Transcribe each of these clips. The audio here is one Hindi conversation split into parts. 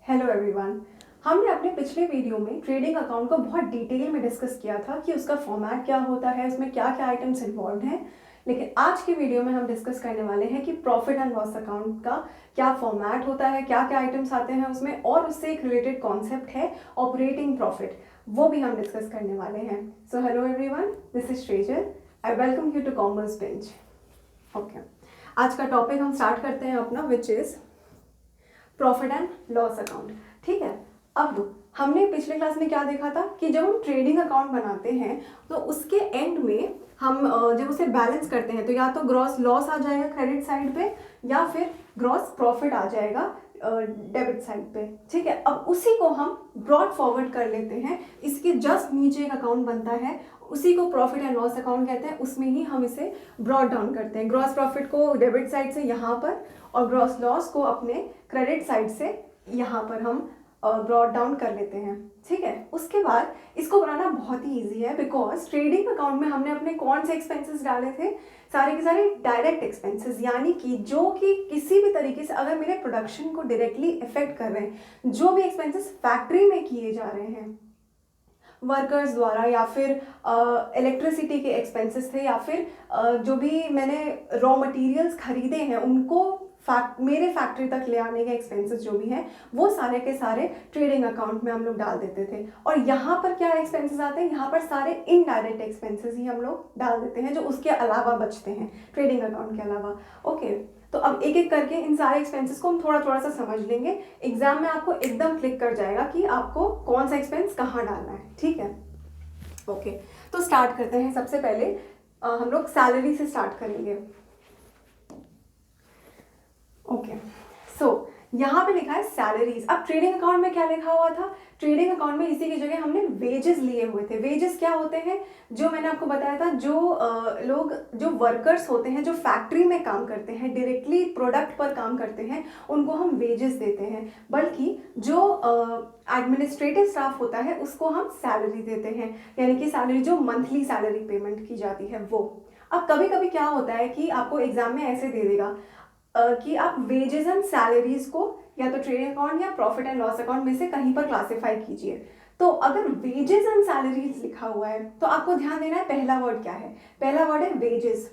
Hello everyone. हमने अपने पिछले वीडियो में ट्रेडिंग अकाउंट को बहुत डिटेल में डिस्कस किया था कि उसका फॉर्मेट क्या होता है, उसमें क्या क्या आइटम्स इन्वॉल्व हैं। लेकिन आज के वीडियो में हम डिस्कस करने वाले हैं कि प्रॉफिट एंड लॉस अकाउंट का क्या फॉर्मेट होता है, क्या क्या आइटम्स आते हैं उसमें, और उससे एक रिलेटेड कॉन्सेप्ट है ऑपरेटिंग प्रॉफिट, वो भी हम डिस्कस करने वाले हैं। So hello everyone, this is Shrejal. I welcome you to Commerce Bench. Okay, आज का टॉपिक हम स्टार्ट करते हैं अपना, which is profit and loss account. ठीक है, अब हमने पिछले क्लास में क्या देखा था कि जब हम ट्रेडिंग अकाउंट बनाते हैं तो उसके एंड में हम जब उसे बैलेंस करते हैं तो या तो ग्रॉस लॉस आ जाएगा क्रेडिट साइड पे या फिर ग्रॉस प्रॉफिट आ जाएगा डेबिट साइड पे। ठीक है, अब उसी को हम ब्रॉड फॉरवर्ड कर लेते हैं, इसके जस्ट नीचे एक अकाउंट बनता है, उसी को प्रॉफिट एंड लॉस अकाउंट कहते हैं। उसमें ही हम इसे ब्रॉड डाउन करते हैं, ग्रॉस प्रॉफिट को डेबिट साइड से यहाँ पर और ग्रॉस लॉस को अपने क्रेडिट साइड से यहाँ पर हम ब्रॉड डाउन कर लेते हैं। ठीक है, उसके बाद इसको बनाना बहुत ही ईजी है, बिकॉज ट्रेडिंग अकाउंट में हमने अपने कौन से एक्सपेंसेस डाले थे, सारे के सारे डायरेक्ट एक्सपेंसेस, यानी कि जो कि किसी भी तरीके से अगर मेरे प्रोडक्शन को डायरेक्टली इफेक्ट कर रहे हैं, जो भी एक्सपेंसेस फैक्ट्री में किए जा रहे हैं वर्कर्स द्वारा, या फिर इलेक्ट्रिसिटी के एक्सपेंसेस थे, या फिर जो भी मैंने रॉ मटेरियल्स खरीदे हैं उनको मेरे फैक्ट्री तक ले आने के एक्सपेंसेस जो भी हैं, वो सारे के सारे ट्रेडिंग अकाउंट में हम लोग डाल देते थे। और यहाँ पर क्या एक्सपेंसेस आते हैं, यहाँ पर सारे इनडायरेक्ट एक्सपेंसेस ही हम लोग डाल देते हैं जो उसके अलावा बचते हैं ट्रेडिंग अकाउंट के अलावा। ओके, तो अब एक एक करके इन सारे एक्सपेंसेस को हम थोड़ा थोड़ा सा समझ लेंगे। एग्जाम में आपको एकदम क्लिक कर जाएगा कि आपको कौन सा एक्सपेंस कहाँ डालना है। ठीक है, ओके, तो स्टार्ट करते हैं। सबसे पहले हम लोग सैलरी से स्टार्ट करेंगे। ओके, सो यहाँ पे लिखा है सैलरीज। अब ट्रेडिंग अकाउंट में क्या लिखा हुआ था, ट्रेडिंग अकाउंट में इसी की जगह हमने वेजेस लिए हुए थे। वेजेस क्या होते हैं, जो मैंने आपको बताया था, जो लोग जो वर्कर्स होते हैं जो फैक्ट्री में काम करते हैं, डायरेक्टली प्रोडक्ट पर काम करते हैं, उनको हम वेजेस देते हैं। बल्कि जो एडमिनिस्ट्रेटिव स्टाफ होता है उसको हम सैलरी देते हैं, यानी कि सैलरी जो मंथली सैलरी पेमेंट की जाती है वो। अब कभी कभी क्या होता है कि आपको एग्जाम में ऐसे दे देगा कि आप वेजेस एंड सैलरीज को या तो ट्रेडिंग अकाउंट या प्रॉफिट एंड लॉस अकाउंट में से कहीं पर क्लासिफाई कीजिए। तो अगर वेजेस एंड सैलरीज लिखा हुआ है तो आपको ध्यान देना है पहला वर्ड क्या है, पहला वर्ड है वेजेस।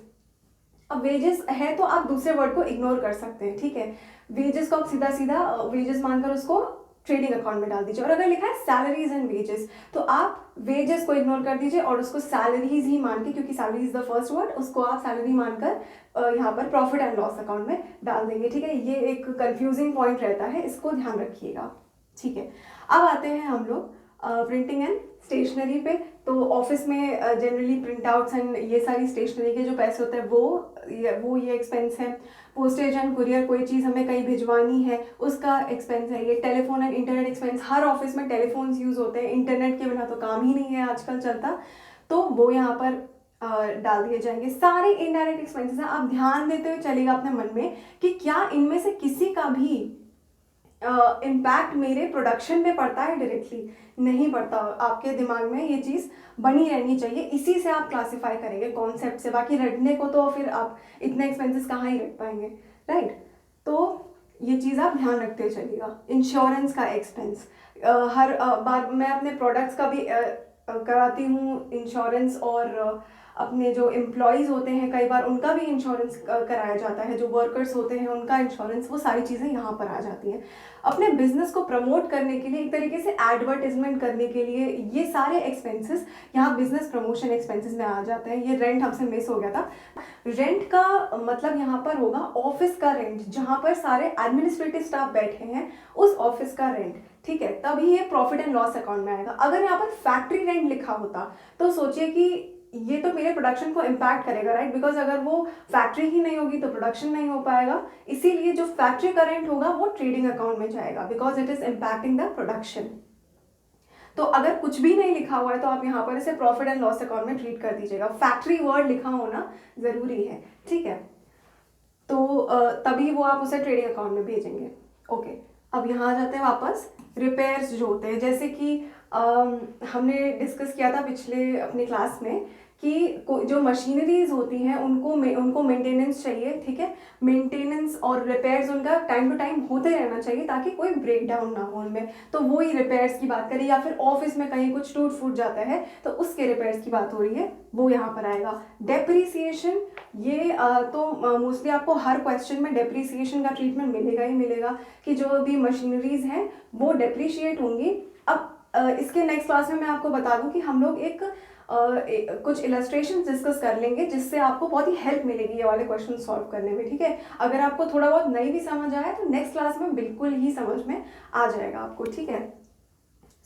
अब वेजेस है तो आप दूसरे वर्ड को इग्नोर कर सकते हैं। ठीक है, वेजेस को आप सीधा सीधा वेजेस मानकर उसको ट्रेडिंग अकाउंट में डाल दीजिए। और अगर लिखा है सैलरीज एंड वेजेस तो आप वेजेस को इग्नोर कर दीजिए और उसको सैलरीज ही मान के, क्योंकि salary is the first word, उसको आप सैलरी मानकर यहाँ पर प्रॉफिट एंड लॉस अकाउंट में डाल देंगे। ठीक है, ये एक कंफ्यूजिंग पॉइंट रहता है, इसको ध्यान रखिएगा। ठीक है, अब आते हैं हम लोग प्रिंटिंग एंड स्टेशनरी पे। तो ऑफिस में जनरली प्रिंट आउट्स एंड ये सारी स्टेशनरी के जो पैसे होते हैं वो ये एक्सपेंस है। पोस्टेज एंड कुरियर, कोई चीज़ हमें कहीं भिजवानी है उसका एक्सपेंस है ये। Telephone and internet expense, her office में टेलीफोन्स यूज़ होते हैं, इंटरनेट के बिना तो काम ही नहीं है आजकल चलता, तो वो यहाँ पर डाल दिए जाएंगे। सारे इनडायरेक्ट एक्सपेंसेस हैं। आप ध्यान देते हुए चलिएगा अपने मन में कि क्या इनमें से किसी का भी इम्पैक्ट मेरे प्रोडक्शन पे पड़ता है, डायरेक्टली नहीं पड़ता। आपके दिमाग में ये चीज़ बनी रहनी चाहिए, इसी से आप क्लासिफाई करेंगे कॉन्सेप्ट से। बाकी रटने को तो फिर आप इतने एक्सपेंसेस कहाँ ही रख पाएंगे, राइट। तो ये चीज़ आप ध्यान रखते चलिएगा। इंश्योरेंस का एक्सपेंस, हर बार मैं अपने प्रोडक्ट्स का भी कराती हूँ इंश्योरेंस, और अपने जो एम्प्लॉयज़ होते हैं कई बार उनका भी इंश्योरेंस कराया जाता है, जो वर्कर्स होते हैं उनका इंश्योरेंस, वो सारी चीज़ें यहाँ पर आ जाती हैं। अपने बिजनेस को प्रमोट करने के लिए, एक तरीके से एडवर्टाइजमेंट करने के लिए, ये सारे एक्सपेंसेस यहाँ बिजनेस प्रमोशन एक्सपेंसेस में आ जाते हैं। ये रेंट हमसे मिस हो गया था। रेंट का मतलब यहाँ पर होगा ऑफिस का रेंट, जहाँ पर सारे एडमिनिस्ट्रेटिव स्टाफ बैठे हैं, उस ऑफिस का रेंट। ठीक है, तभी ये प्रॉफिट एंड लॉस अकाउंट में आएगा। अगर यहाँ पर फैक्ट्री रेंट लिखा होता तो सोचिए कि ये तो मेरे प्रोडक्शन को इम्पैक्ट करेगा, राइट, बिकॉज अगर वो फैक्ट्री ही नहीं होगी तो प्रोडक्शन नहीं हो पाएगा। इसीलिए जो फैक्ट्री का रेंट होगा वो ट्रेडिंग अकाउंट में जाएगा, because it is impacting the production. तो अगर कुछ भी नहीं लिखा हुआ है तो आप यहाँ पर इसे प्रॉफिट एंड लॉस अकाउंट में ट्रीट कर दीजिएगा। फैक्ट्री वर्ड लिखा होना जरूरी है। ठीक है, तो तभी वो आप उसे ट्रेडिंग अकाउंट में भेजेंगे। ओके, अब यहाँ आ जाते हैं वापस रिपेयर्स जो होते हैं, जैसे कि हमने डिस्कस किया था पिछले अपनी क्लास में जो मशीनरीज होती हैं उनको मेंटेनेंस चाहिए, ठीक है। मेंटेनेंस और रिपेयर्स उनका टाइम टू टाइम होते रहना चाहिए ताकि कोई ब्रेक डाउन ना हो उनमें, तो वही रिपेयर्स की बात करें। या फिर ऑफिस में कहीं कुछ टूट फूट जाता है तो उसके रिपेयर्स की बात हो रही है, वो यहाँ पर आएगा। डेप्रिसिएशन, ये तो मोस्टली आपको हर क्वेश्चन में डेप्रिसिएशन का ट्रीटमेंट मिलेगा ही मिलेगा कि जो भी मशीनरीज हैं वो डेप्रिशिएट होंगी। अब इसके नेक्स्ट क्लास में मैं आपको बता दूं कि हम लोग कुछ इलस्ट्रेशन डिस्कस कर लेंगे जिससे आपको बहुत ही हेल्प मिलेगी ये वाले क्वेश्चन सॉल्व करने में, ठीक है। अगर आपको थोड़ा बहुत नहीं भी समझ आया तो नेक्स्ट क्लास में बिल्कुल ही समझ में आ जाएगा आपको, ठीक है।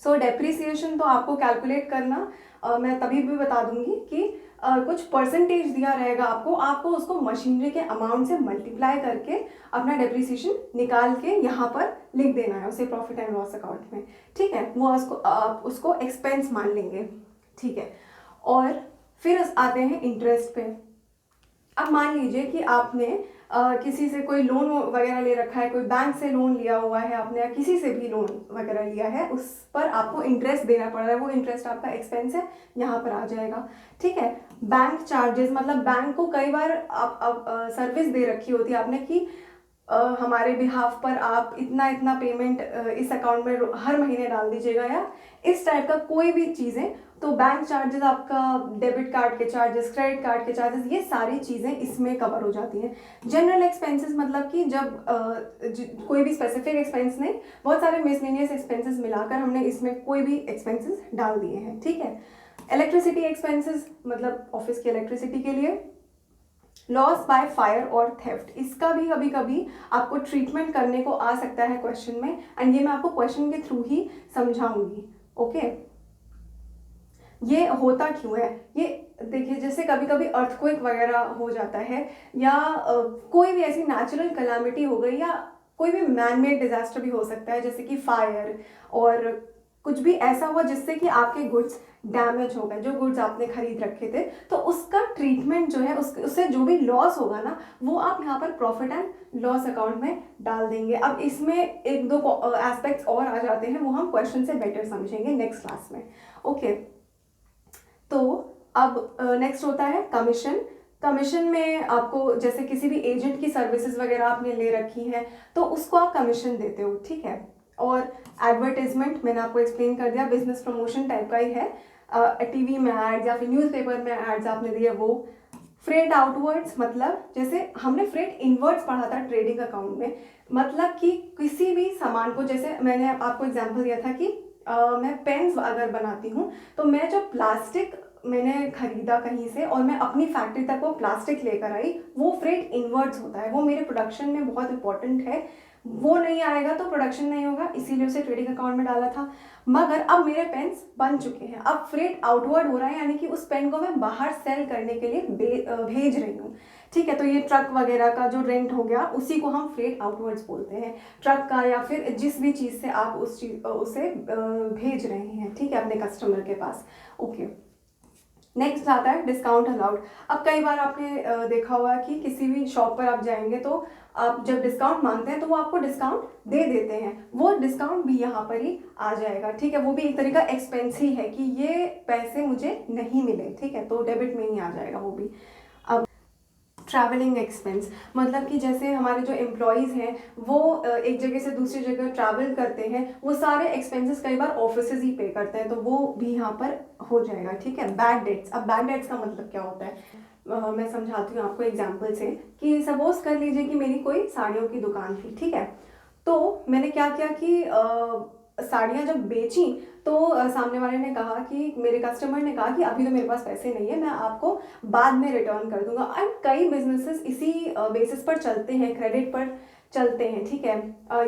सो डेप्रिसिएशन तो आपको कैलकुलेट करना मैं तभी भी बता दूंगी कि कुछ परसेंटेज दिया रहेगा आपको उसको मशीनरी के अमाउंट से मल्टीप्लाई करके अपना डेप्रिसिएशन निकाल के यहाँ पर लिख देना है उसे प्रॉफिट एंड लॉस अकाउंट में, ठीक है। वो आप उसको एक्सपेंस मान लेंगे, ठीक है। और फिर आते हैं इंटरेस्ट पे। अब मान लीजिए कि आपने किसी से कोई लोन वगैरह ले रखा है, कोई बैंक से लोन लिया हुआ है आपने, या किसी से भी लोन वगैरह लिया है, उस पर आपको इंटरेस्ट देना पड़ रहा है, वो इंटरेस्ट आपका एक्सपेंस है, यहाँ पर आ जाएगा, ठीक है। बैंक चार्जेस, मतलब बैंक को कई बार आप सर्विस दे रखी होती है आपने कि हमारे बिहाफ पर आप इतना इतना पेमेंट इस अकाउंट में हर महीने डाल दीजिएगा, या इस टाइप का कोई भी चीज़ें, तो बैंक चार्जेस, आपका डेबिट कार्ड के चार्जेस, क्रेडिट कार्ड के चार्जेस, ये सारी चीज़ें इसमें कवर हो जाती हैं। जनरल एक्सपेंसेस, मतलब कि जब कोई भी स्पेसिफिक एक्सपेंस नहीं, बहुत सारे मिसलेनियस एक्सपेंसेस मिलाकर हमने इसमें कोई भी एक्सपेंसेस डाल दिए हैं, ठीक है। इलेक्ट्रिसिटी एक्सपेंसेस, मतलब ऑफिस की इलेक्ट्रिसिटी के लिए। लॉस बाय फायर और थेफ्ट, इसका भी कभी कभी आपको ट्रीटमेंट करने को आ सकता है क्वेश्चन में, एंड ये मैं आपको क्वेश्चन के थ्रू ही समझाऊंगी, ओके। ये होता क्यों है, ये देखिए, जैसे कभी कभी अर्थक्वेक वगैरह हो जाता है, या कोई भी ऐसी नेचुरल कैलामिटी हो गई, या कोई भी मैन मेड डिजास्टर भी हो सकता है, जैसे कि फायर, और कुछ भी ऐसा हुआ जिससे कि आपके गुड्स डैमेज हो गए, जो गुड्स आपने खरीद रखे थे, तो उसका ट्रीटमेंट जो है, उससे जो भी लॉस होगा ना, वो आप यहाँ पर प्रॉफिट एंड लॉस अकाउंट में डाल देंगे। अब इसमें एक दो एस्पेक्ट्स और आ जाते हैं, वो हम क्वेश्चन से बेटर समझेंगे नेक्स्ट क्लास में, ओके। तो अब नेक्स्ट होता है कमीशन। कमीशन में आपको, जैसे किसी भी एजेंट की सर्विसेज वगैरह आपने ले रखी हैं, तो उसको आप कमीशन देते हो, ठीक है। और एडवर्टाइजमेंट मैंने आपको एक्सप्लेन कर दिया, बिजनेस प्रमोशन टाइप का ही है, टीवी में एड्स या फिर न्यूज़पेपर में एड्स आपने दिए वो। फ्रेट आउटवर्ड्स, मतलब जैसे हमने फ्रेट इनवर्ड्स पढ़ा था ट्रेडिंग अकाउंट में, मतलब कि किसी भी सामान को, जैसे मैंने आपको एग्जांपल दिया था कि मैं पेन्स अगर बनाती हूँ, तो मैं जो प्लास्टिक मैंने खरीदा कहीं से और मैं अपनी फैक्ट्री तक वो प्लास्टिक लेकर आई, वो फ्रेट इनवर्ड्स होता है, वो मेरे प्रोडक्शन में बहुत इंपॉर्टेंट है। वो नहीं आएगा तो प्रोडक्शन नहीं होगा, इसीलिए उसे ट्रेडिंग अकाउंट में डाला था। मगर अब मेरे पेन्स बन चुके हैं, अब फ्रेट आउटवर्ड हो रहा है, यानी कि उस पेन को मैं बाहर सेल करने के लिए भेज रही हूँ, ठीक है। तो ये ट्रक वगैरह का जो रेंट हो गया, उसी को हम फ्रेट आउटवर्ड्स बोलते हैं, ट्रक का या फिर जिस भी चीज़ से आप उसे भेज रहे हैं, ठीक है, अपने कस्टमर के पास, ओके। नेक्स्ट आता है डिस्काउंट अलाउड। अब कई बार आपने देखा होगा कि किसी भी शॉप पर आप जाएंगे तो आप जब डिस्काउंट मांगते हैं तो वो आपको डिस्काउंट दे देते हैं, वो डिस्काउंट भी यहाँ पर ही आ जाएगा, ठीक है। वो भी एक तरीका एक्सपेंस ही है कि ये पैसे मुझे नहीं मिले, ठीक है, तो डेबिट में ही आ जाएगा वो भी। अब ट्रैवलिंग एक्सपेंस, मतलब कि जैसे हमारे जो एम्प्लॉयज़ हैं वो एक जगह से दूसरी जगह ट्रैवल करते हैं, वो सारे एक्सपेंसेस कई बार ऑफिसेज ही पे करते हैं, तो वो भी यहाँ पर हो जाएगा, ठीक है। बैड डेट्स, अब बैड डेट्स का मतलब क्या होता है, मैं समझाती हूँ आपको एग्जाम्पल से, कि सपोज कर लीजिए कि मेरी कोई साड़ियों की दुकान थी, ठीक है। तो मैंने क्या किया कि साड़ियाँ जब बेची तो सामने वाले ने कहा कि, मेरे कस्टमर ने कहा कि अभी तो मेरे पास पैसे नहीं है, मैं आपको बाद में रिटर्न कर दूंगा। एंड कई बिजनेसेस इसी बेसिस पर चलते हैं, क्रेडिट पर चलते हैं, ठीक है।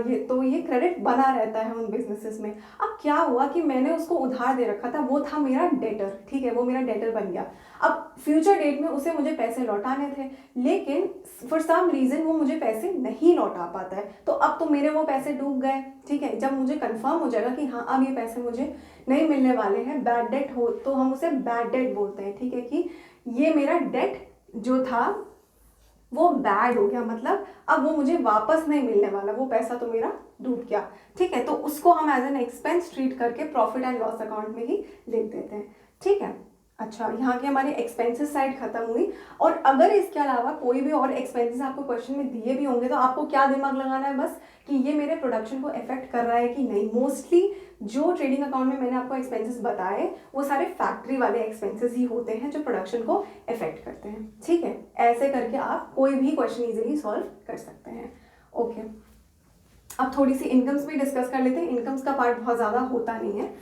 ये क्रेडिट बना रहता है उन बिजनेसेस में। अब क्या हुआ कि मैंने उसको उधार दे रखा था, वो था मेरा डेटर, ठीक है, वो मेरा डेटर बन गया। अब फ्यूचर डेट में उसे मुझे पैसे लौटाने थे, लेकिन फॉर सम रीज़न वो मुझे पैसे नहीं लौटा पाता है, तो अब तो मेरे वो पैसे डूब गए, ठीक है। जब मुझे कंफर्म हो जाएगा कि हाँ अब ये पैसे मुझे नहीं मिलने वाले हैं, बैड डेट हो, तो हम उसे बैड डेट बोलते हैं, ठीक है, कि ये मेरा डेट जो था वो बैड हो गया, मतलब अब वो मुझे वापस नहीं मिलने वाला, वो पैसा तो मेरा डूब गया, ठीक है। तो उसको हम एज एन एक्सपेंस ट्रीट करके प्रॉफिट एंड लॉस अकाउंट में ही लिख देते हैं, ठीक है। अच्छा, यहाँ की हमारी एक्सपेंसेस साइड खत्म हुई। और अगर इसके अलावा कोई भी और एक्सपेंसेस आपको क्वेश्चन में दिए भी होंगे तो आपको क्या दिमाग लगाना है बस, कि ये मेरे प्रोडक्शन को इफेक्ट कर रहा है कि नहीं। मोस्टली जो ट्रेडिंग अकाउंट में मैंने आपको एक्सपेंसेस बताए वो सारे फैक्ट्री वाले एक्सपेंसेस ही होते हैं जो प्रोडक्शन को इफेक्ट करते हैं, ठीक है। ऐसे करके आप कोई भी क्वेश्चन इजीली सॉल्व कर सकते हैं। ओके, अब थोड़ी सी इनकम्स भी डिस्कस कर लेते हैं। इनकम्स का पार्ट बहुत ज़्यादा होता नहीं है।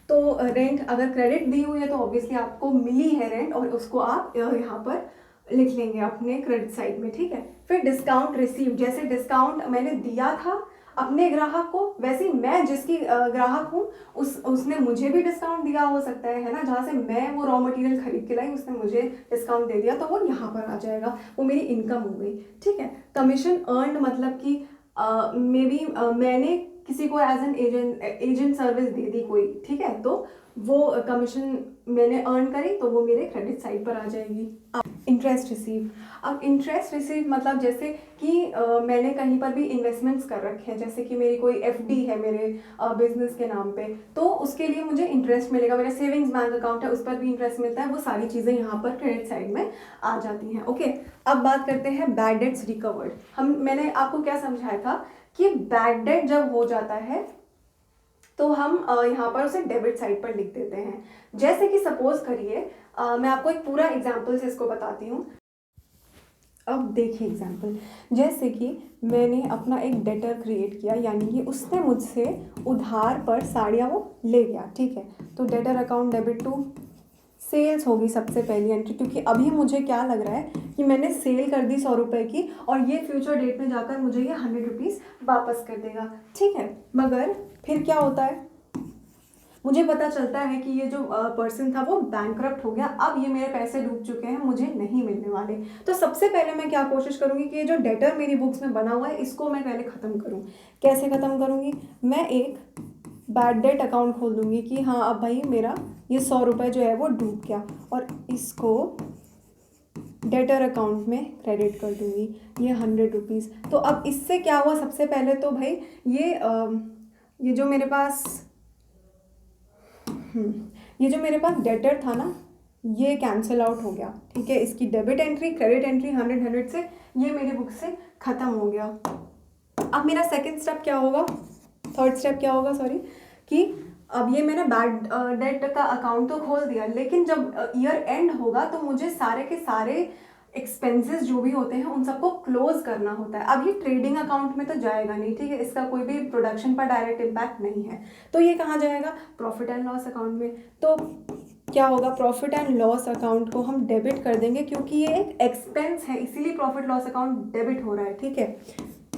तो रेंट अगर क्रेडिट दी हुई है तो ऑब्वियसली आपको मिली है रेंट, और उसको आप यहाँ पर लिख लेंगे अपने क्रेडिट साइड में, ठीक है। फिर डिस्काउंट रिसीव, जैसे डिस्काउंट मैंने दिया था अपने ग्राहक को, वैसे ही मैं जिसकी ग्राहक हूँ उसने मुझे भी डिस्काउंट दिया हो सकता है ना। जहाँ से मैं वो रॉ मटेरियल खरीद के लाई उसने मुझे डिस्काउंट दे दिया, तो वो यहाँ पर आ जाएगा, वो मेरी इनकम हो गई, ठीक है। कमीशन अर्नड मतलब कि मे बी मैंने किसी को एज एन एजेंट सर्विस दे दी कोई, ठीक है, तो वो कमीशन मैंने अर्न करी तो वो मेरे क्रेडिट साइड पर आ जाएगी। अब इंटरेस्ट रिसीव, अब इंटरेस्ट रिसीव मतलब जैसे कि मैंने कहीं पर भी इन्वेस्टमेंट्स कर रखे हैं, जैसे कि मेरी कोई एफडी है मेरे बिजनेस के नाम पे, तो उसके लिए मुझे इंटरेस्ट मिलेगा। मेरा सेविंग्स बैंक अकाउंट है उस पर भी इंटरेस्ट मिलता है। वो सारी चीज़ें यहाँ पर क्रेडिट साइड में आ जाती हैं। ओके, अब बात करते हैं बैड डेट्स रिकवर्ड। मैंने आपको क्या समझाया था कि बैड डेट जब हो जाता है तो हम यहाँ पर उसे डेबिट साइड पर लिख देते हैं। जैसे कि सपोज करिए मैं आपको एक पूरा एग्जाम्पल से इसको बताती हूँ। अब देखिए एग्जाम्पल, जैसे कि मैंने अपना एक डेटर क्रिएट किया, यानी कि उसने मुझसे उधार पर साड़ियाँ वो ले गया, ठीक है। तो debtor account debit to sales होगी सबसे पहली एंट्री, क्योंकि अभी मुझे क्या लग रहा है कि मैंने सेल कर दी 100 रुपये की और ये फ्यूचर डेट में जाकर मुझे ये 100 रुपीज़ वापस कर देगा, ठीक है। मगर फिर क्या होता है, मुझे पता चलता है कि ये जो पर्सन था वो बैंकरप्ट हो गया, अब ये मेरे पैसे डूब चुके हैं, मुझे नहीं मिलने वाले। तो सबसे पहले मैं क्या कोशिश करूँगी कि ये जो डेटर मेरी बुक्स में बना हुआ है इसको मैं पहले ख़त्म करूँ। कैसे ख़त्म करूँगी, मैं एक बैड डेट अकाउंट खोल दूँगी कि हाँ अब भाई मेरा ये 100 रुपये जो है वो डूब गया, और इसको डेटर अकाउंट में क्रेडिट कर दूँगी ये 100 रुपीज़। तो अब इससे क्या हुआ, सबसे पहले तो भाई ये जो मेरे पास डेटर था ना ये कैंसिल आउट हो गया, ठीक है। इसकी डेबिट एंट्री क्रेडिट एंट्री 100 से ये मेरी बुक से ख़त्म हो गया। अब मेरा सेकंड स्टेप क्या होगा, थर्ड स्टेप क्या होगा सॉरी, कि अब ये मैंने बैड डेट का अकाउंट तो खोल दिया, लेकिन जब ईयर एंड होगा तो मुझे सारे के सारे एक्सपेंसेस जो भी होते हैं उन सबको क्लोज करना होता है। अब ये ट्रेडिंग अकाउंट में तो जाएगा नहीं, ठीक है, इसका कोई भी प्रोडक्शन पर डायरेक्ट इम्पैक्ट नहीं है, तो ये कहाँ जाएगा, प्रॉफिट एंड लॉस अकाउंट में। तो क्या होगा, प्रॉफिट एंड लॉस अकाउंट को हम डेबिट कर देंगे, क्योंकि ये एक एक्सपेंस है इसीलिए प्रॉफिट लॉस अकाउंट डेबिट हो रहा है, ठीक है,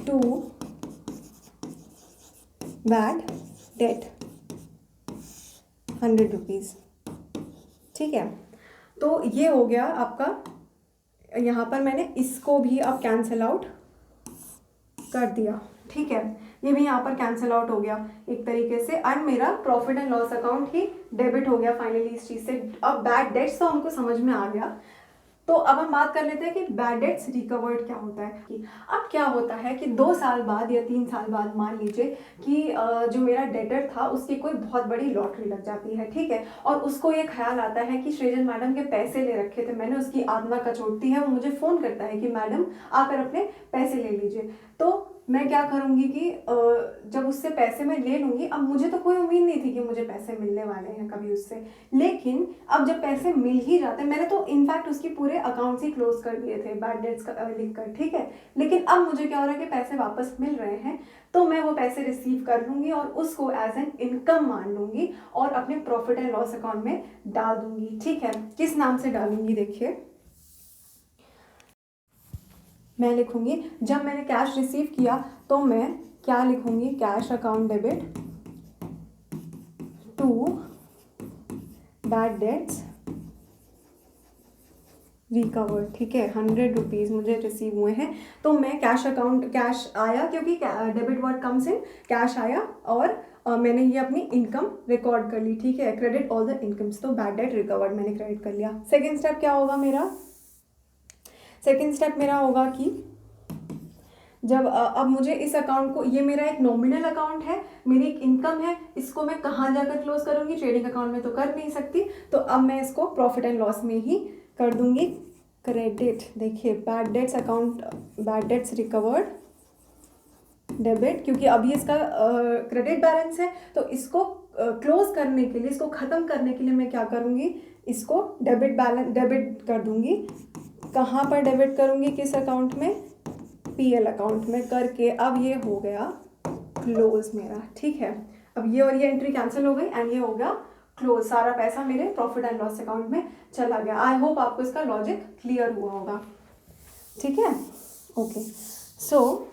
टू बैड डेट 100 रुपीज़, ठीक है। तो ये हो गया आपका, यहाँ पर मैंने इसको भी अब कैंसिल आउट कर दिया, ठीक है, ये भी यहाँ पर कैंसिल आउट हो गया एक तरीके से, एंड मेरा profit and loss account he debit हो गया फाइनली इस चीज़ से। अब बैड डेट्स तो हमको समझ में आ गया, तो अब हम बात कर लेते हैं कि बैड डेट्स रिकवर्ड क्या होता है। कि अब क्या होता है कि 2 साल बाद या 3 साल बाद मान लीजिए कि जो मेरा डेटर था उसकी कोई बहुत बड़ी लॉटरी लग जाती है, ठीक है, और उसको ये ख्याल आता है कि सृजन मैडम के पैसे ले रखे थे मैंने, उसकी आत्मा कचोटती है, वो मुझे फ़ोन करता है कि मैडम आकर अपने पैसे ले लीजिए। तो मैं क्या करूँगी कि जब उससे पैसे मैं ले लूँगी, अब मुझे तो कोई उम्मीद नहीं थी कि मुझे पैसे मिलने वाले हैं कभी उससे, लेकिन अब जब पैसे मिल ही जाते हैं, मैंने तो इनफैक्ट उसकी पूरे अकाउंट्स ही क्लोज कर दिए थे बैड डेट्स का लिख कर, ठीक है, लेकिन अब मुझे क्या हो रहा है कि पैसे वापस मिल रहे हैं, तो मैं वो पैसे रिसीव कर लूँगी और उसको एज एन इनकम मान लूँगी और अपने प्रॉफिट एंड लॉस अकाउंट में डाल दूँगी, ठीक है। किस नाम से डालूँगी, देखिए मैं लिखूँगी, जब मैंने कैश रिसीव किया तो मैं क्या लिखूँगी, cash account debit to bad debts recovered, ठीक है, 100 रुपीज़ मुझे रिसीव हुए हैं, तो मैं कैश अकाउंट, कैश आया क्योंकि debit word comes in, cash आया और मैंने ये अपनी इनकम रिकॉर्ड कर ली, ठीक है, क्रेडिट ऑल द इनकम्स, तो बैड डेट रिकवर्ड मैंने क्रेडिट कर लिया। सेकेंड स्टेप क्या होगा मेरा, सेकेंड स्टेप मेरा होगा कि जब अब मुझे इस अकाउंट को, ये मेरा एक नॉमिनल अकाउंट है, मेरी एक इनकम है, इसको मैं कहाँ जाकर क्लोज करूँगी, ट्रेडिंग अकाउंट में तो कर नहीं सकती, तो अब मैं इसको प्रॉफिट एंड लॉस में ही कर दूँगी। क्रेडिट, देखिए bad debts account, bad debts recovered, debit, क्योंकि अभी इसका क्रेडिट बैलेंस है, तो इसको क्लोज करने के लिए, इसको ख़त्म करने के लिए मैं क्या करूँगी, इसको डेबिट बैलेंस, डेबिट कर दूँगी। कहाँ पर डेबिट करूँगी, किस अकाउंट में, पीएल अकाउंट में करके अब ये हो गया क्लोज मेरा, ठीक है। अब ये और ये एंट्री कैंसिल हो गई एंड ये हो गया क्लोज, सारा पैसा मेरे प्रॉफिट एंड लॉस अकाउंट में चला गया। आई होप आपको इसका लॉजिक क्लियर हुआ होगा, ठीक है, ओके। सो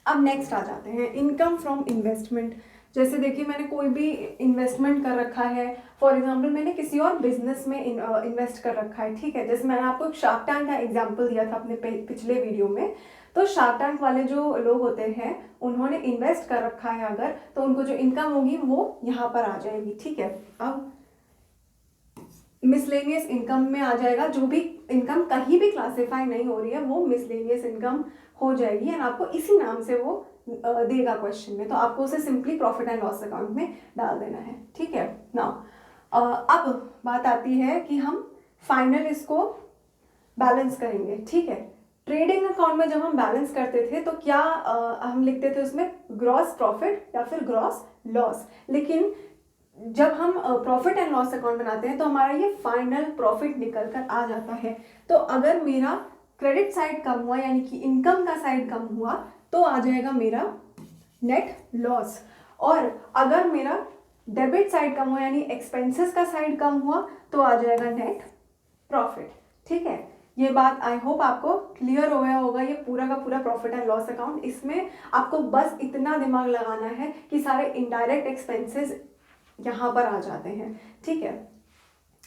अब नेक्स्ट आ जाते हैं इनकम फ्रॉम इन्वेस्टमेंट। जैसे देखिए मैंने कोई भी इन्वेस्टमेंट कर रखा है, फॉर एग्जांपल मैंने किसी और बिजनेस में इन्वेस्ट कर रखा है, ठीक है। जैसे मैंने आपको शार्क टैंक का एग्जांपल दिया था अपने पिछले वीडियो में, तो शार्क टैंक वाले जो लोग होते हैं उन्होंने इन्वेस्ट कर रखा है अगर, तो उनको जो इनकम होगी वो यहाँ पर आ जाएगी, ठीक है। अब मिसलेनियस इनकम में आ जाएगा, जो भी इनकम कहीं भी क्लासिफाई नहीं हो रही है वो मिसलेनियस इनकम हो जाएगी एंड आपको इसी नाम से वो देगा क्वेश्चन में, तो आपको उसे simply profit and loss account में डाल देना है, ठीक है। नाउ अब बात आती है कि हम फाइनल इसको बैलेंस करेंगे, ठीक है। ट्रेडिंग अकाउंट में जब हम बैलेंस करते थे तो क्या हम लिखते थे उसमें ग्रॉस प्रॉफिट या फिर ग्रॉस लॉस, लेकिन जब हम प्रॉफिट एंड लॉस अकाउंट बनाते हैं तो हमारा ये फाइनल प्रॉफिट निकल कर आ जाता है। तो अगर मेरा क्रेडिट साइड कम हुआ यानी कि इनकम का साइड कम हुआ तो आ जाएगा मेरा नेट लॉस, और अगर मेरा डेबिट साइड कम हुआ यानी एक्सपेंसेस का साइड कम हुआ तो आ जाएगा नेट प्रॉफिट, ठीक है। ये बात आई होप आपको क्लियर हो गया होगा, ये पूरा का पूरा प्रॉफिट एंड लॉस अकाउंट। इसमें आपको बस इतना दिमाग लगाना है कि सारे इनडायरेक्ट एक्सपेंसेस यहाँ पर आ जाते हैं, ठीक है,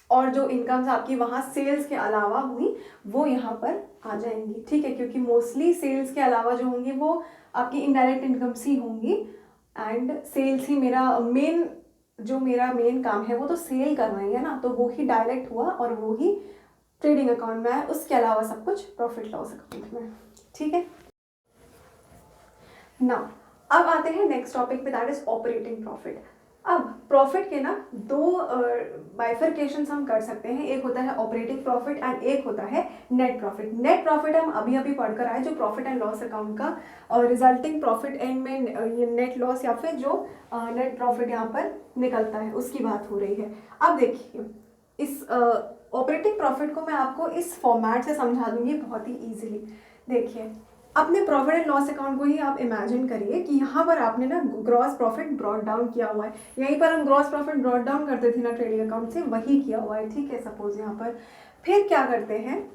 और जो इनकम्स आपकी वहाँ सेल्स के अलावा हुई वो यहाँ पर आ जाएंगी, ठीक है, क्योंकि मोस्टली सेल्स के अलावा जो होंगी वो आपकी इनडायरेक्ट इनकम्स ही होंगी एंड सेल्स ही मेरा मेन काम है, वो तो सेल करना ही है ना, तो वो ही डायरेक्ट हुआ और वो ही ट्रेडिंग अकाउंट में है, उसके अलावा सब कुछ प्रॉफिट लॉस अकाउंट में, ठीक है ना। अब आते हैं नेक्स्ट टॉपिक पे, दैट इज ऑपरेटिंग प्रॉफिट। अब प्रॉफिट के ना दो बाइफरकेशंस हम कर सकते हैं, एक होता है ऑपरेटिंग प्रॉफिट एंड एक होता है नेट प्रॉफिट। नेट प्रॉफिट हम अभी अभी पढ़कर आए, जो प्रॉफिट एंड लॉस अकाउंट का और रिजल्टिंग प्रॉफिट एंड में ये नेट लॉस या फिर जो नेट प्रॉफिट यहाँ पर निकलता है उसकी बात हो रही है। अब देखिए इस ऑपरेटिंग प्रॉफिट को मैं आपको इस फॉर्मेट से समझा दूंगी बहुत ही ईजिली। देखिए अपने प्रॉफिट एंड लॉस अकाउंट को ही आप इमेजिन करिए कि यहाँ पर आपने ना ग्रॉस प्रॉफिट ब्रॉट डाउन किया हुआ है, यहीं पर हम ग्रॉस प्रॉफिट ब्रॉट डाउन करते थे ना ट्रेडिंग अकाउंट से, वही किया हुआ है, ठीक है। सपोज यहाँ पर फिर क्या करते हैं,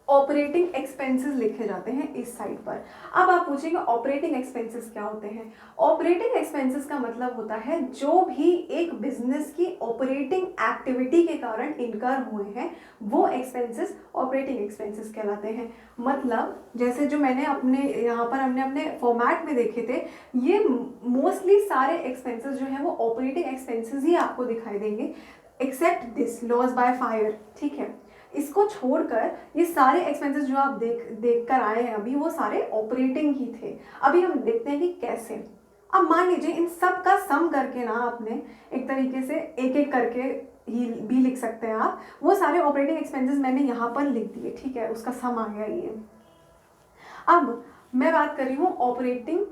ऑपरेटिंग एक्सपेंसेस लिखे जाते हैं इस साइड पर। अब आप पूछेंगे ऑपरेटिंग एक्सपेंसेस क्या होते हैं। ऑपरेटिंग एक्सपेंसेस का मतलब होता है जो भी एक बिजनेस की ऑपरेटिंग एक्टिविटी के कारण इनकर हुए हैं वो एक्सपेंसेस ऑपरेटिंग एक्सपेंसेस कहलाते हैं। मतलब जैसे जो मैंने हमने अपने फॉर्मेट में देखे थे, ये मोस्टली सारे एक्सपेंसेस जो हैं वो ऑपरेटिंग एक्सपेंसेस ही आपको दिखाई देंगे except this loss by fire, ठीक है। इसको छोड़कर ये सारे एक्सपेंसेस जो आप देख कर आए हैं अभी, वो सारे ऑपरेटिंग ही थे। अभी हम देखते हैं कि कैसे। अब मान लीजिए इन सब का सम करके ना आपने एक तरीके से एक एक करके ही भी लिख सकते हैं आप, वो सारे ऑपरेटिंग एक्सपेंसेस मैंने यहाँ पर लिख दिए, ठीक है, उसका सम आ गया ये। अब मैं बात कर रही हूँ ऑपरेटिंग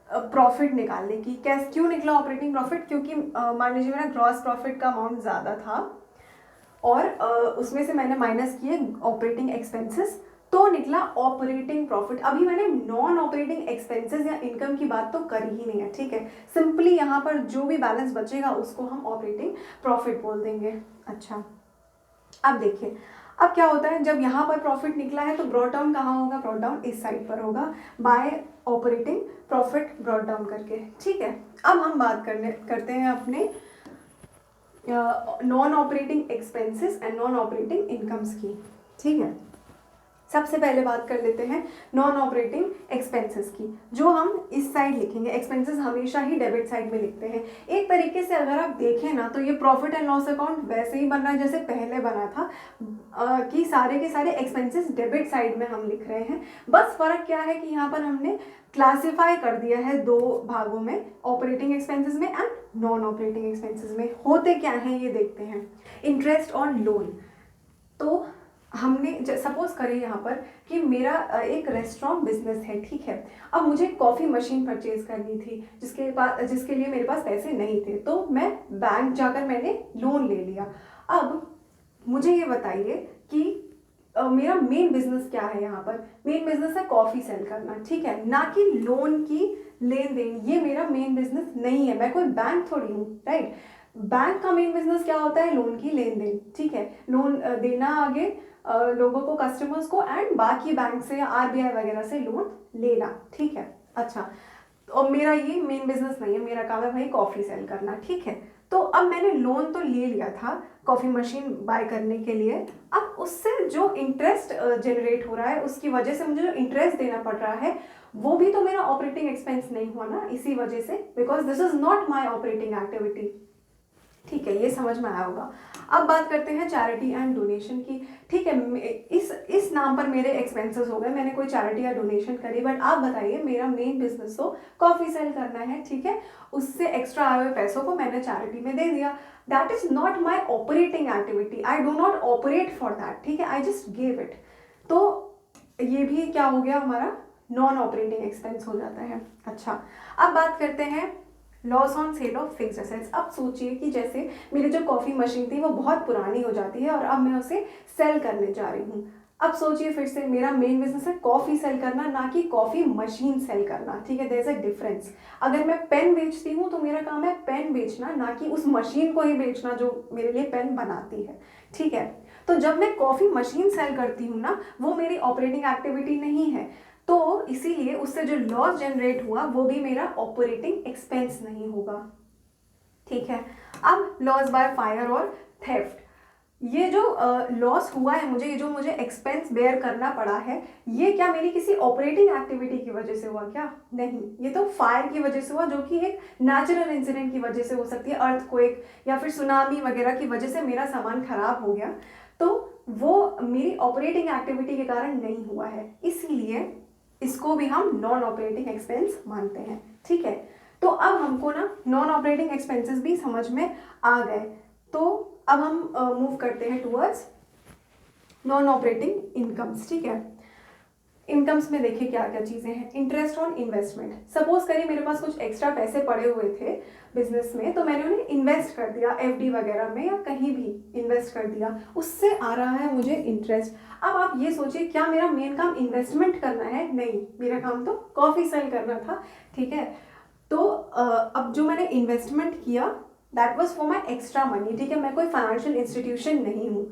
प्रॉफिट निकालने की। कैसे, क्यों निकला ऑपरेटिंग प्रॉफिट, क्योंकि मान लीजिए मेरा ग्रॉस प्रॉफिट का अमाउंट ज़्यादा था और उसमें से मैंने माइनस किए ऑपरेटिंग एक्सपेंसेस, तो निकला ऑपरेटिंग प्रॉफिट। अभी मैंने नॉन ऑपरेटिंग एक्सपेंसेस या इनकम की बात तो करी ही नहीं है, ठीक है। सिंपली यहाँ पर जो भी बैलेंस बचेगा उसको हम ऑपरेटिंग प्रॉफिट बोल देंगे। अच्छा अब देखिए अब क्या होता है, जब यहाँ पर प्रॉफिट निकला है तो ब्रॉट डाउन कहाँ होगा, ब्रॉट डाउन इस साइड पर होगा bye operating profit brought down करके, ठीक है। अब हम बात करते हैं अपने non operating expenses and non operating incomes की, ठीक है। सबसे पहले बात कर लेते हैं नॉन ऑपरेटिंग एक्सपेंसेस की, जो हम इस साइड लिखेंगे। एक्सपेंसेस हमेशा ही डेबिट साइड में लिखते हैं। एक तरीके से अगर आप देखें ना, तो ये प्रॉफिट एंड लॉस अकाउंट वैसे ही बन रहा है जैसे पहले बना था, कि सारे के सारे एक्सपेंसेस डेबिट साइड में हम लिख रहे हैं। बस फर्क क्या है कि यहाँ पर हमने क्लासिफाई कर दिया है दो भागों में, ऑपरेटिंग एक्सपेंसेस में एंड नॉन ऑपरेटिंग एक्सपेंसेस में। होते क्या हैं ये देखते हैं। इंटरेस्ट ऑन लोन, तो हमने सपोज करें यहाँ पर कि मेरा एक रेस्टोरेंट बिजनेस है, ठीक है। अब मुझे कॉफ़ी मशीन परचेज करनी थी, जिसके लिए मेरे पास पैसे नहीं थे, तो मैं बैंक जाकर मैंने लोन ले लिया। अब मुझे ये बताइए कि मेरा मेन बिजनेस क्या है। यहाँ पर मेन बिजनेस है कॉफ़ी सेल करना, ठीक है, ना कि लोन की लेन देन। ये मेरा मेन बिजनेस नहीं है, मैं कोई बैंक थोड़ी हूँ, राइट। बैंक का मेन बिजनेस क्या होता है? लोन की लेन देन, ठीक है, लोन देना आगे लोगों को, कस्टमर्स को, एंड बाकी बैंक से, आरबीआई वगैरह से लोन लेना, ठीक है। अच्छा, और मेरा ये मेन बिजनेस नहीं है, मेरा काम है भाई कॉफ़ी सेल करना, ठीक है। तो अब मैंने लोन तो ले लिया था कॉफ़ी मशीन बाय करने के लिए। अब उससे जो इंटरेस्ट जनरेट हो रहा है, उसकी वजह से मुझे जो इंटरेस्ट देना पड़ रहा है, वो भी तो मेरा ऑपरेटिंग एक्सपेंस नहीं हुआ ना, इसी वजह से, because this is not my operating activity, ठीक है। ये समझ में आया होगा। अब बात करते हैं चैरिटी एंड डोनेशन की, ठीक है। इस नाम पर मेरे एक्सपेंसेस हो गए, मैंने कोई चैरिटी या डोनेशन करी, बट आप बताइए, मेरा मेन बिजनेस तो कॉफ़ी सेल करना है, ठीक है। उससे एक्स्ट्रा आए हुए पैसों को मैंने चैरिटी में दे दिया। That is not my operating activity, I do not operate for that, ठीक है, आई जस्ट गिव इट। तो ये भी क्या हो गया, हमारा नॉन ऑपरेटिंग एक्सपेंस हो जाता है। अच्छा, अब बात करते हैं loss on sale of fixed assets. अब सोचिए कि जैसे मेरी जो कॉफ़ी मशीन थी वो बहुत पुरानी हो जाती है और अब मैं उसे सेल करने जा रही हूँ। अब सोचिए फिर से, मेरा मेन बिजनेस है कॉफ़ी सेल करना, ना कि कॉफ़ी मशीन सेल करना, ठीक है। There is a difference. अगर मैं पेन बेचती हूँ तो मेरा काम है पेन बेचना, ना कि उस मशीन को ही बेचना जो मेरे लिए पेन बनाती है, ठीक है। तो जब मैं कॉफ़ी मशीन सेल करती हूँ ना, वो मेरी ऑपरेटिंग एक्टिविटी नहीं है, तो इसीलिए उससे जो लॉस जनरेट हुआ वो भी मेरा ऑपरेटिंग एक्सपेंस नहीं होगा, ठीक है। अब लॉस बाय फायर और थेफ्ट, ये जो लॉस हुआ है मुझे, ये जो मुझे एक्सपेंस बेयर करना पड़ा है, ये क्या मेरी किसी ऑपरेटिंग एक्टिविटी की वजह से हुआ? क्या नहीं, ये तो फायर की वजह से हुआ, जो कि एक नेचुरल इंसिडेंट की वजह से हो सकती है, अर्थक्वेक या फिर सुनामी वगैरह की वजह से मेरा सामान खराब हो गया, तो वो मेरी ऑपरेटिंग एक्टिविटी के कारण नहीं हुआ है, इसीलिए इसको भी हम नॉन ऑपरेटिंग एक्सपेंस मानते हैं, ठीक है। तो अब हमको ना नॉन ऑपरेटिंग एक्सपेंसेस भी समझ में आ गए, तो अब हम मूव करते हैं टुवर्ड्स नॉन ऑपरेटिंग इनकम्स, ठीक है। इनकम्स में देखिए क्या क्या चीज़ें हैं। इंटरेस्ट ऑन इन्वेस्टमेंट, सपोज करिए मेरे पास कुछ एक्स्ट्रा पैसे पड़े हुए थे बिजनेस में, तो मैंने उन्हें इन्वेस्ट कर दिया, एफडी वगैरह में या कहीं भी इन्वेस्ट कर दिया, उससे आ रहा है मुझे इंटरेस्ट। अब आप ये सोचिए, क्या मेरा मेन काम इन्वेस्टमेंट करना है? नहीं, मेरा काम तो कॉफ़ी सेल करना था, ठीक है। तो अब जो मैंने इन्वेस्टमेंट किया, that was for my extra money, ठीक है। मैं कोई फाइनेंशियल इंस्टीट्यूशन नहीं हूँ,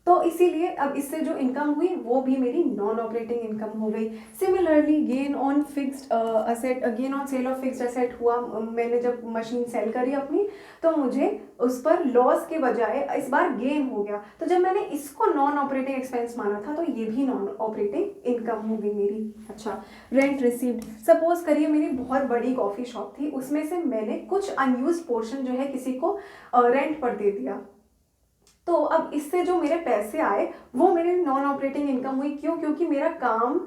तो इसीलिए अब इससे जो इनकम हुई वो भी मेरी नॉन ऑपरेटिंग इनकम हो गई। Similarly gain on fixed asset, gain on sale of fixed asset हुआ, मैंने जब मशीन सेल करी अपनी, तो मुझे उस पर लॉस के बजाय इस बार गेन हो गया, तो जब मैंने इसको नॉन ऑपरेटिंग एक्सपेंस माना था, तो ये भी नॉन ऑपरेटिंग इनकम हो गई मेरी। अच्छा, रेंट रिसीव्ड, सपोज करिए मेरी बहुत बड़ी कॉफ़ी शॉप थी, उसमें से मैंने कुछ अनयूज पोर्शन जो है किसी को रेंट पर दे दिया, तो अब इससे जो मेरे पैसे आए वो मेरे नॉन ऑपरेटिंग इनकम हुई। क्यों? क्योंकि मेरा काम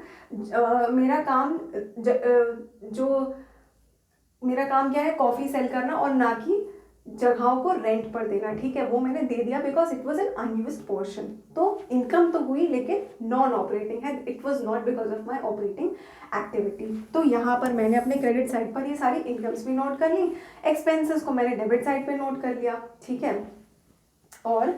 मेरा काम क्या है, कॉफ़ी सेल करना, और ना कि जगहों को रेंट पर देना, ठीक है। वो मैंने दे दिया because it was an unused portion, तो इनकम तो हुई लेकिन नॉन ऑपरेटिंग है, it was not because of my operating activity. तो यहाँ पर मैंने अपने क्रेडिट साइड पर ये सारी इनकम्स भी नोट कर ली, एक्सपेंसेस को मैंने डेबिट साइड पर नोट कर लिया, ठीक है। और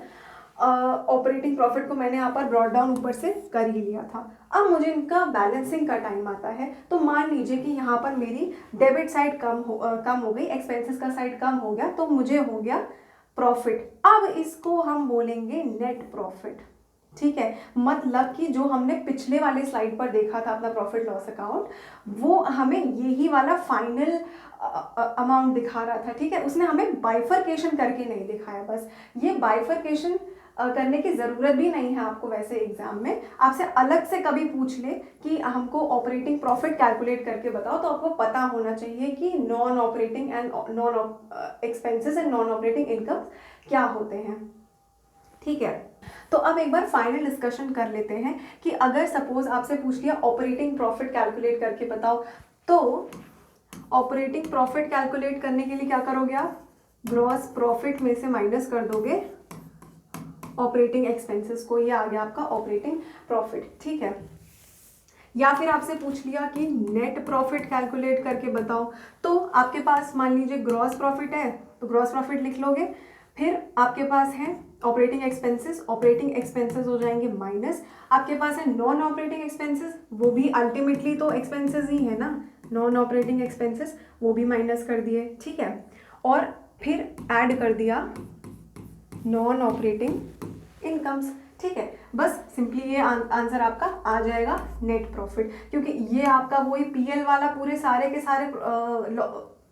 ऑपरेटिंग प्रॉफिट को मैंने यहाँ पर ब्रॉड डाउन ऊपर से कर ही लिया था। अब मुझे इनका बैलेंसिंग का टाइम आता है, तो मान लीजिए कि यहाँ पर मेरी डेबिट साइड कम हो गई, एक्सपेंसेस का साइड कम हो गया, तो मुझे हो गया प्रॉफिट। अब इसको हम बोलेंगे नेट प्रॉफिट, ठीक है। मतलब कि जो हमने पिछले वाले स्लाइड पर देखा था अपना प्रॉफिट लॉस अकाउंट, वो हमें यही वाला फाइनल अमाउंट दिखा रहा था, ठीक है। उसने हमें बाइफरकेशन करके नहीं दिखाया, बस ये बाइफरकेशन करने की ज़रूरत भी नहीं है आपको। वैसे एग्जाम में आपसे अलग से कभी पूछ ले कि हमको ऑपरेटिंग प्रॉफिट कैलकुलेट करके बताओ, तो आपको पता होना चाहिए कि non operating and non expenses and non operating income क्या होते हैं। ठीक है, तो अब एक बार फाइनल डिस्कशन कर लेते हैं कि अगर सपोज आपसे पूछ लिया ऑपरेटिंग प्रॉफिट कैलकुलेट करके बताओ, तो ऑपरेटिंग प्रॉफिट कैलकुलेट करने के लिए क्या करोगे आप, ग्रॉस प्रॉफिट में से माइनस कर दोगे ऑपरेटिंग एक्सपेंसेस को, ये आ गया आपका ऑपरेटिंग प्रॉफिट। ठीक है, या फिर आपसे पूछ लिया कि नेट प्रॉफिट कैलकुलेट करके बताओ, तो आपके पास मान लीजिए ग्रॉस प्रॉफिट है तो ग्रॉस प्रॉफिट लिख लोगे, फिर आपके पास है ऑपरेटिंग एक्सपेंसेस हो जाएंगे माइनस, आपके पास है नॉन ऑपरेटिंग एक्सपेंसेस, वो भी अल्टीमेटली तो एक्सपेंसेस ही है ना, नॉन ऑपरेटिंग एक्सपेंसेस वो भी माइनस कर दिए। ठीक है, और फिर ऐड कर दिया नॉन ऑपरेटिंग इनकम्स। ठीक है, बस सिंपली ये आंसर आपका आ जाएगा नेट प्रॉफिट, क्योंकि ये आपका वही पीएल वाला पूरे सारे के सारे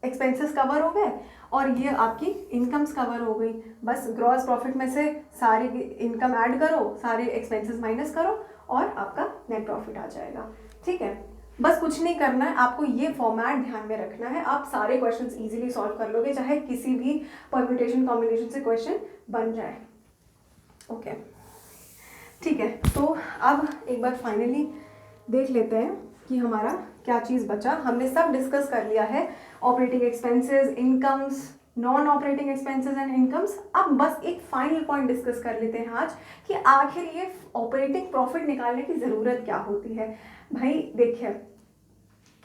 एक्सपेंसेस कवर हो गए और ये आपकी इनकम्स कवर हो गई। बस ग्रॉस प्रॉफिट में से सारी इनकम ऐड करो, सारे एक्सपेंसेस माइनस करो और आपका नेट प्रॉफिट आ जाएगा। ठीक है, बस कुछ नहीं करना है, आपको ये फॉर्मेट ध्यान में रखना है, आप सारे क्वेश्चंस इजीली सॉल्व कर लोगे, चाहे किसी भी परम्यूटेशन कॉम्बिनेशन से क्वेश्चन बन जाए। ओके, ठीक है, तो अब एक बार फाइनली देख लेते हैं कि हमारा क्या चीज़ बचा। हमने सब डिस्कस कर लिया है, operating expenses, incomes, non operating expenses and incomes. अब बस एक फाइनल पॉइंट डिस्कस कर लेते हैं आज कि आखिर ये ऑपरेटिंग प्रॉफिट निकालने की ज़रूरत क्या होती है। भाई देखिए,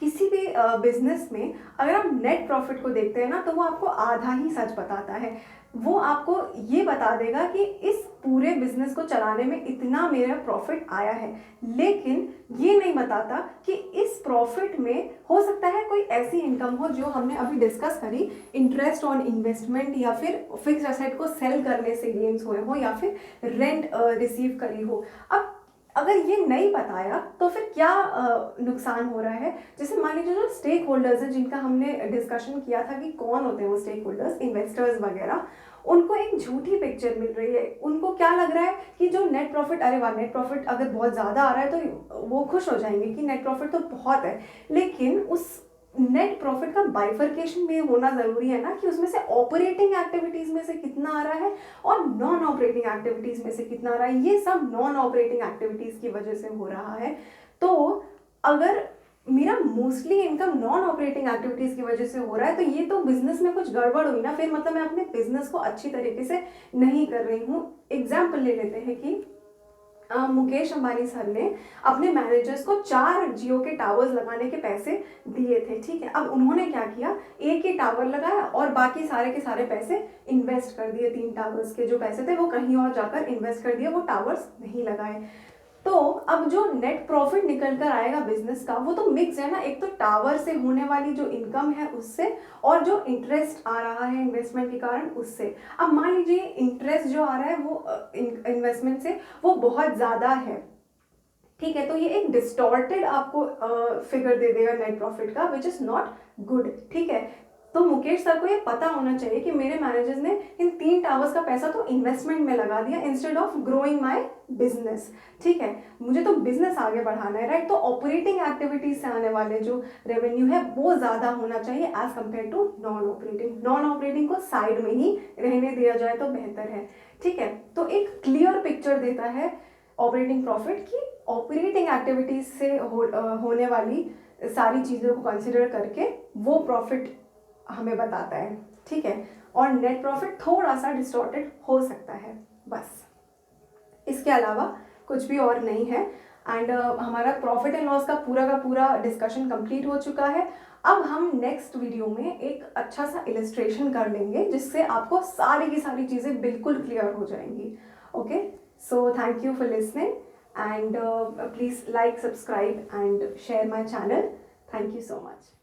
किसी भी बिजनेस में अगर आप नेट प्रॉफिट को देखते हैं ना, तो वो आपको आधा ही सच बताता है। वो आपको ये बता देगा कि इस पूरे बिजनेस को चलाने में इतना मेरा प्रॉफिट आया है, लेकिन ये नहीं बताता कि इस प्रॉफिट में हो सकता है कोई ऐसी इनकम हो जो हमने अभी डिस्कस करी, इंटरेस्ट ऑन इन्वेस्टमेंट, या फिर फिक्स एसेट को सेल करने से गेन्स हुए हो, या फिर रेंट रिसीव करी हो। अब अगर ये नहीं बताया तो फिर क्या नुकसान हो रहा है। जैसे मान लीजिए जो स्टेक होल्डर्स हैं, जिनका हमने डिस्कशन किया था कि कौन होते हैं वो स्टेक होल्डर्स, इन्वेस्टर्स वगैरह, उनको एक झूठी पिक्चर मिल रही है। उनको क्या लग रहा है कि जो नेट प्रॉफिट, अरे वाह नेट प्रॉफिट अगर बहुत ज़्यादा आ रहा है तो वो खुश हो जाएंगे कि नेट प्रॉफिट तो बहुत है, लेकिन उस नेट प्रॉफिट का बाइफर्केशन भी होना ज़रूरी है ना, कि उसमें से ऑपरेटिंग एक्टिविटीज़ में से कितना आ रहा है और नॉन ऑपरेटिंग एक्टिविटीज़ में से कितना आ रहा है। ये सब नॉन ऑपरेटिंग एक्टिविटीज़ की वजह से हो रहा है। तो अगर मेरा mostly income non operating activities की वजह से हो रहा है, तो ये तो बिजनेस में कुछ गड़बड़ हुई ना, फिर मतलब मैं अपने बिजनेस को अच्छी तरीके से नहीं कर रही हूँ। एग्जाम्पल ले लेते हैं कि मुकेश अंबानी सर ने अपने मैनेजर्स को 4 जियो के टावर्स लगाने के पैसे दिए थे। ठीक है, अब उन्होंने क्या किया, एक ही टावर लगाया और बाकी सारे के सारे पैसे इन्वेस्ट कर दिए। 3 टावर्स के जो पैसे थे वो कहीं और जाकर इन्वेस्ट कर दिए, वो टावर्स नहीं लगाए। तो अब जो नेट प्रॉफिट निकल कर आएगा बिजनेस का, वो तो मिक्स है ना, एक तो टावर से होने वाली जो इनकम है उससे, और जो इंटरेस्ट आ रहा है इन्वेस्टमेंट के कारण उससे। अब मान लीजिए इंटरेस्ट जो आ रहा है वो इन्वेस्टमेंट से वो बहुत ज़्यादा है, ठीक है, तो ये एक डिस्टॉर्टेड आपको फिगर दे देगा नेट प्रॉफिट का, विच इज़ नॉट गुड। ठीक है, तो मुकेश सर को ये पता होना चाहिए कि मेरे मैनेजर्स ने इन 3 टावर्स का पैसा तो इन्वेस्टमेंट में लगा दिया instead of growing my business. ठीक है, मुझे तो बिजनेस आगे बढ़ाना है, राइट। तो ऑपरेटिंग एक्टिविटीज से आने वाले जो रेवेन्यू है वो ज़्यादा होना चाहिए as compare to non operating. Non operating को साइड में ही रहने दिया जाए तो बेहतर है। ठीक है, तो एक क्लियर पिक्चर देता है ऑपरेटिंग प्रॉफिट की ऑपरेटिंग एक्टिविटीज से होने वाली सारी चीज़ों को कंसिडर करके वो प्रॉफिट हमें बताता है। ठीक है, और नेट प्रॉफिट थोड़ा सा डिस्टॉर्टेड हो सकता है, बस इसके अलावा कुछ भी और नहीं है। एंड हमारा प्रॉफिट एंड लॉस का पूरा डिस्कशन कंप्लीट हो चुका है। अब हम नेक्स्ट वीडियो में एक अच्छा सा इलस्ट्रेशन कर लेंगे जिससे आपको सारी की सारी चीज़ें बिल्कुल क्लियर हो जाएंगी। Okay, so thank you for listening and please like, subscribe and share my channel. Thank you so much.